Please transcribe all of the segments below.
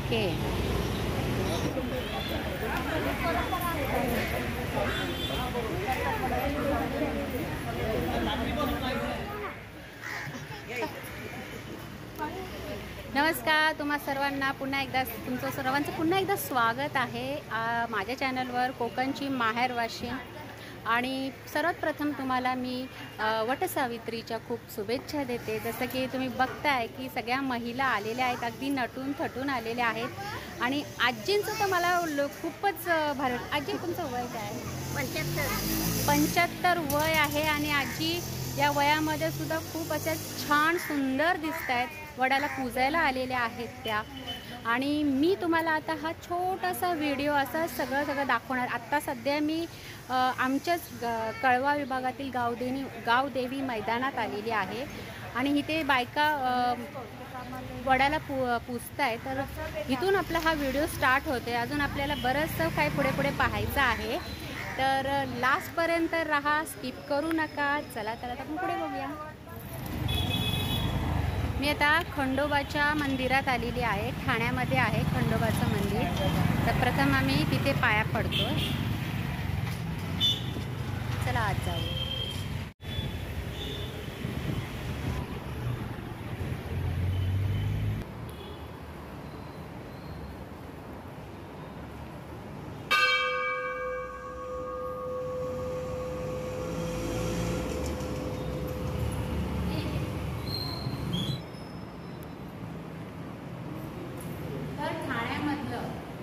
Okay. नमस्कार तुम्हा सर्वांना, पुन्हा एकदा तुमचं सर्वांचं पुन्हा एकदा स्वागत आहे माझ्या चॅनलवर कोकणची माहेर वाशिम. आणि सर्वात प्रथम तुम्हाला मी वटसावित्रीच्या खूप शुभेच्छा देते. जसं की तुम्ही बघताय की सगळ्या महिला आलेल्या आहेत, अगदी नटून थटून आलेल्या आहेत. आणि आजींचं तर मला खूपच भारी. आजी तुमचं वय काय? 75 वय आहे. आणि आजी या वयामध्ये सुद्धा खूप अशा छान सुंदर दिसत आहेत. वडाला पूजायला आलेल्या आहेत त्या. आणि मी तुम्हाला आता हा छोटासा व्हिडिओ असा सगळं दाखवणार. आत्ता सध्या मी आमच्याच कळवा विभागातील गावदेवी मैदानात आलेली आहे. आणि इथे बायका वडाला पूजत आहे. तर इथून आपला हा व्हिडिओ स्टार्ट होते. अजून आपल्याला बरंचसं काय पुढे पाहायचं आहे. तर लास्टपर्यंत राहा, स्किप करू नका. चला तर आता आपण पुढे बघूया. मी आता खंडोबाच्या मंदिरात आलेली आहे. ठाण्यामध्ये आहे खंडोबाचं मंदिर. तर प्रथम आम्ही तिथे पाया पडतो. चला आज जाऊ.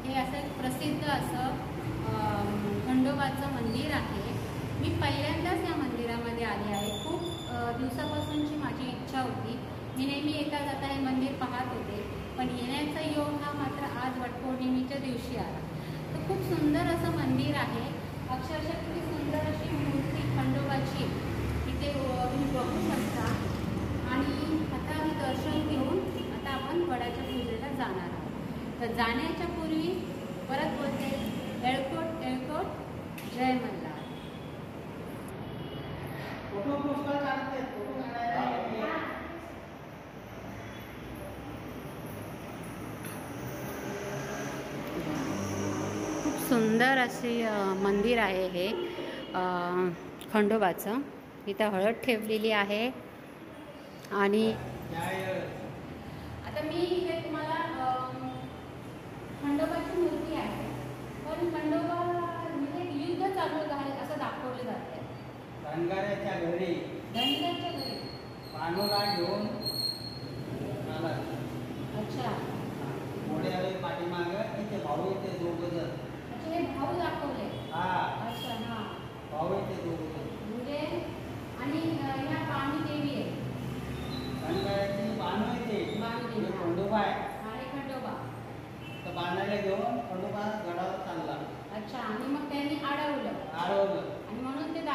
हे असं एक प्रसिद्ध असं खंडोबाचं मंदिर आहे. मी पहिल्यांदाच या मंदिरामध्ये आले आहे. खूप दिवसापासूनची माझी इच्छा होती. मी नेहमी येता जाता हे मंदिर पाहत होते, पण येण्याचा योग हा मात्र आज वटपौर्णिमेच्या दिवशी आला. तर खूप सुंदर असं मंदिर आहे. अक्षरशः किती सुंदर अशी मूर्ती खंडोबाची इथे तुम्ही बघू शकता. आणि आता मी दर्शन घेऊन आता आपण वडाच्या पूजेला जाणार आहोत. तर जाण्याच्या पूर्वी परत बोलते, एळकोट एळकोट जय मल्हार. खूप सुंदर असे मंदिर आहे हे खंडोबाचं. इथं हळद ठेवलेली आहे. आणि आता मी इथे तुम्हाला खंडोबाची मूर्ती आहे. पण खंडोबा म्हणजे युद्ध चालू झाले असं दाखवलं जाते. धनगराच्या घरी पांडुला घेऊन आला. अच्छा. मोठे आले पाठीमागं, तिथे भाऊ येते दोघं जण. अच्छा, हे भाऊ दाखवले. हा. अच्छा. हा, भाऊ येते दोघं जण म्हणजे. आणि ह्या बाणू देवी आहे. धनगराची बाणू येते. खंडोबा आहे. खंडोबा तर बाणाला घेऊन खंडोबा गडावर चालला. अच्छा. आणि मग त्यांनी अडवलं. आणि म्हणून ते हे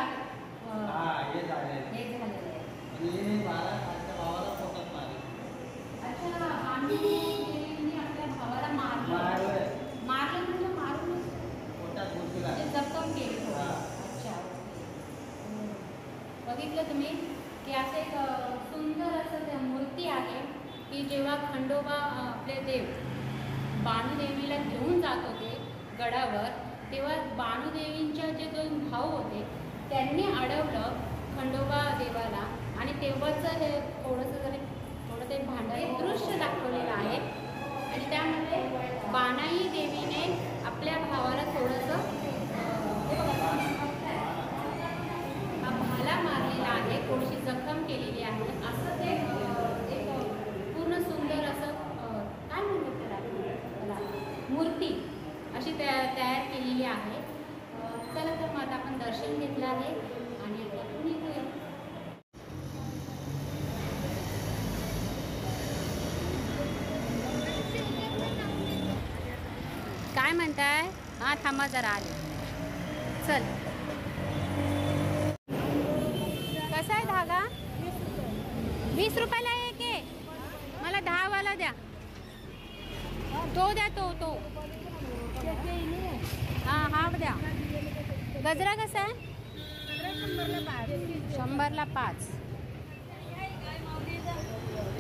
झालेलं आहे. आणि हे बाळाच्या भावाला पोटात मारले. अच्छा. बाणू देवींनी आपल्या भावाला मारलं म्हणजे मारून पोटात घुसला, जखम केली. अच्छा. बघितलं तुम्ही की असं एक सुंदर असं त्या मूर्ती आहे की जेव्हा खंडोबा आपले देव बाणूदेवीला घेऊन जात होते गडावर, तेव्हा बाणूदेवींच्या जे 2 भाऊ होते त्यांनी अडवलं खंडोबा देवाला. आणि तेव्हाचं हे थोडं ते भांडण दृश्य दाखवलेलं आहे. आणि त्यामध्ये बाणाई देवीने आपल्या भावाला थोडंसं भाला मारलेला आहे, थोडीशी जखम केलेली आहे. असं ते एक पूर्ण सुंदर असं काय म्हणतात त्याला मूर्ती अशी तयार केलेली आहे. चला तर मग आता आपण दर्शन घेतलं आहे आणि आता निघूया. काय म्हणताय? हा, थांबा जरा आले. चल. कसा आहे धागा? 20 रुपयाला एक आहे. मला 10 वाला द्या. तो द्या. तो हा द्या. गजरा कसा आहे? 100ला 5.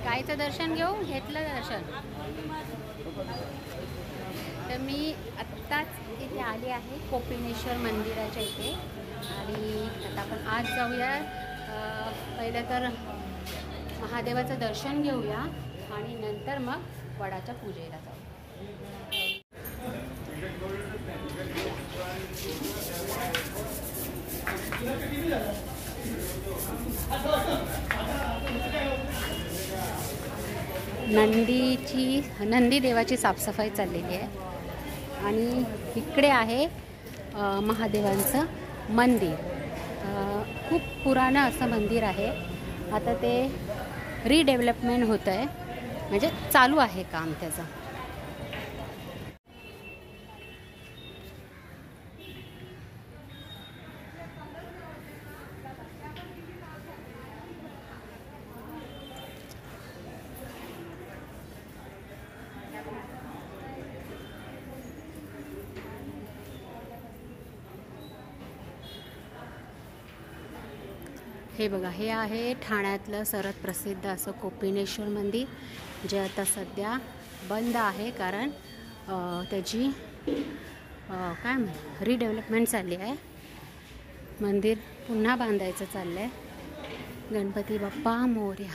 गायचं दर्शन घेऊ, घेतलं दर्शन. तर मी आत्ताच इथे आली आहे कोपिनेश्वर मंदिराच्या इथे आणि आता आपण आज जाऊया. पहिलं तर महादेवाचं दर्शन घेऊया आणि नंतर मग वडाच्या पूजेला जाऊ. नंदी देवाची साफसफाई चाललेली आहे आणि इकडे आहे महादेवांचं मंदिर. खूप पुराणं असं मंदिर आहे. आता ते रिडेव्हलपमेंट होतं आहे, म्हणजे चालू आहे काम त्याचं. हे बघा, हे आहे ठाण्यातलं सर्वात प्रसिद्ध असं कोपिनेश्वर मंदिर, जे आता सध्या बंद आहे कारण त्याची काय रिडेव्हलपमेंट चालली आहे. मंदिर पुन्हा बांधायचं चाललं आहे. गणपती बाप्पा मोरया.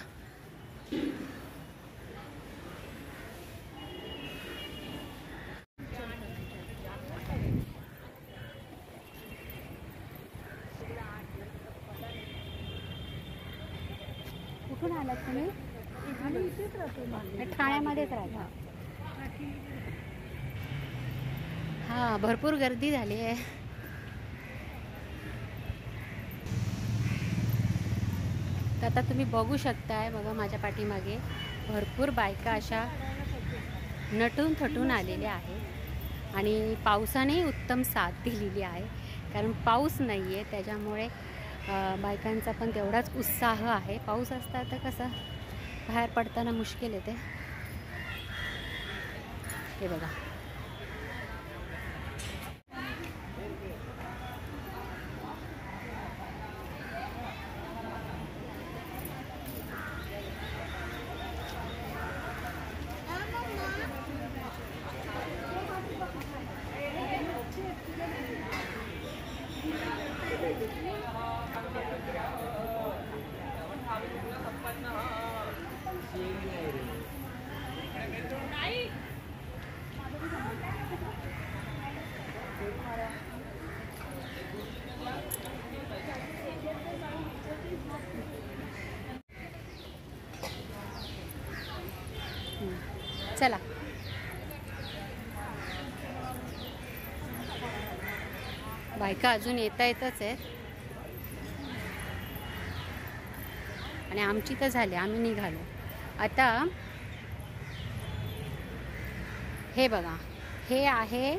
कुठून आलात तुम्ही? ठाण्यामध्येच राहता. हां, भरपूर गर्दी झाली आहे. तर आता तुम्ही बघू शकताय, बघा माझ्या पाठीमागे भरपूर बायका अशा नटून थटून आलेल्या आहेत आणि पावसाने उत्तम साथ दिलेली आहे. कारण पाऊस नाही आहे, त्याच्यामुळे बायकांचा पण तेवढाच उत्साह आहे. पाऊस असता तर कसं बाहेर पडताना मुश्किल येते. हे बघा, चला. बायका अजून येतच आहेत आणि आमची तर झाली, आम्ही निघालो. आता हे बघा, हे आहे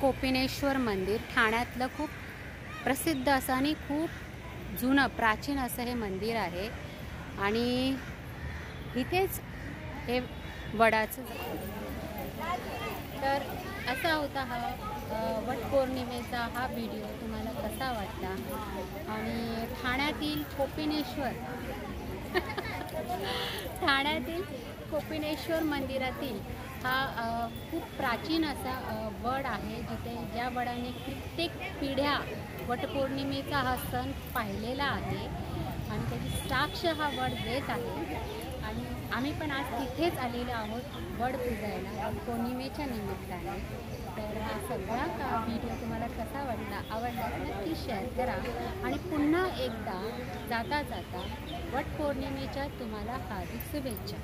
कोपिनेश्वर मंदिर. ठाण्यातलं खूप प्रसिद्ध असं आणि खूप जुनं प्राचीन असं हे मंदिर आहे आणि इथेच हे वडाचं. तर असा होता हा वटपौर्णिमेचा हा व्हिडिओ. तुम्हाला कसा वाटला? आणि ठाण्यातील कोपिनेश्वर मंदिरातील हा खूप प्राचीन असा वड आहे, जिथे ज्या वडाने कित्येक पिढ्या वटपौर्णिमेचा हा सण पाहिलेला आहे आणि त्याची साक्ष हा वड देत आहे. आणि आम्ही पण आज तिथेच आलेलो आहोत वड पूजायला वटपौर्णिमेच्या निमित्ताने. तर हा सगळा व्हिडिओ तुम्हाला कसा वाटला? आवडला नक्की शेअर करा आणि पुन्हा एकदा जाता जाता वटपौर्णिमेच्या तुम्हाला हार्दिक शुभेच्छा.